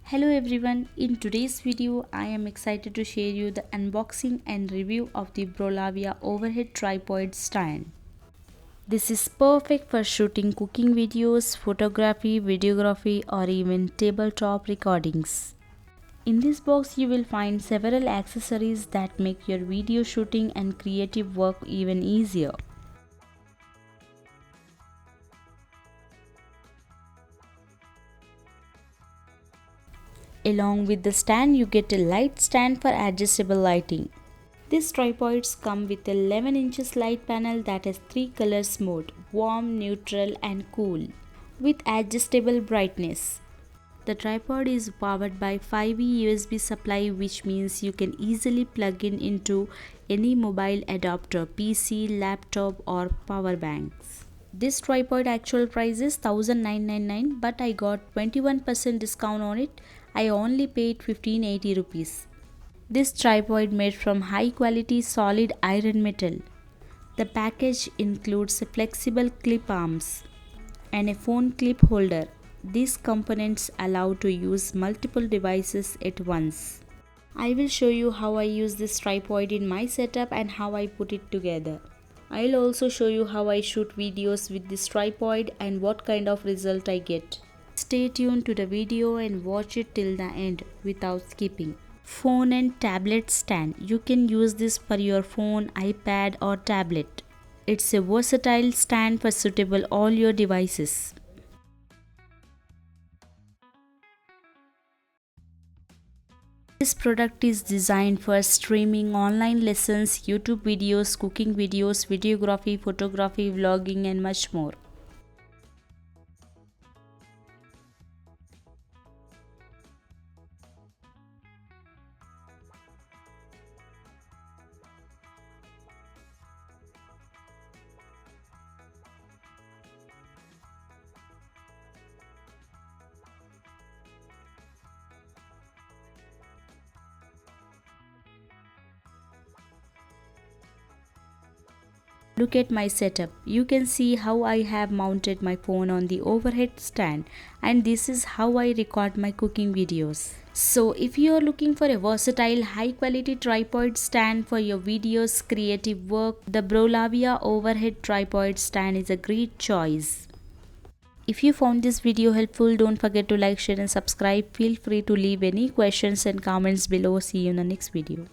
Hello everyone, in today's video I am excited to share you the unboxing and review of the Brolaviya Overhead Tripod Stand. This is perfect for shooting cooking videos, photography, videography or even tabletop recordings. In this box you will find several accessories that make your video shooting and creative work even easier. Along with the stand you get a light stand for adjustable lighting. These tripods come with a 11 inches light panel that has 3 colors mode: warm, neutral and cool, with adjustable brightness. The tripod is powered by 5V USB supply, which means you can easily plug in into any mobile adapter, PC, laptop or power banks. This tripod actual price is 1999, but I got 21% discount on it. I only paid 1580 rupees. This tripod made from high quality solid iron metal. The package includes a flexible clip arms and a phone clip holder. These components allow to use multiple devices at once. I will show you how I use this tripod in my setup and how I put it together. I'll also show you how I shoot videos with this tripod and what kind of result I get. Stay tuned to the video and watch it till the end without skipping. Phone and tablet stand. You can use this for your phone, iPad or tablet. It's a versatile stand for suitable all your devices. This product is designed for streaming online lessons, YouTube videos, cooking videos, videography, photography, vlogging and much more. Look at my setup. You can see how I have mounted my phone on the overhead stand, and this is how I record my cooking videos. So if you are looking for a versatile high quality tripod stand for your videos, creative work, the Brolaviya Overhead Tripod Stand is a great choice. If you found this video helpful, don't forget to like, share and subscribe. Feel free to leave any questions and comments below. See you in the next video.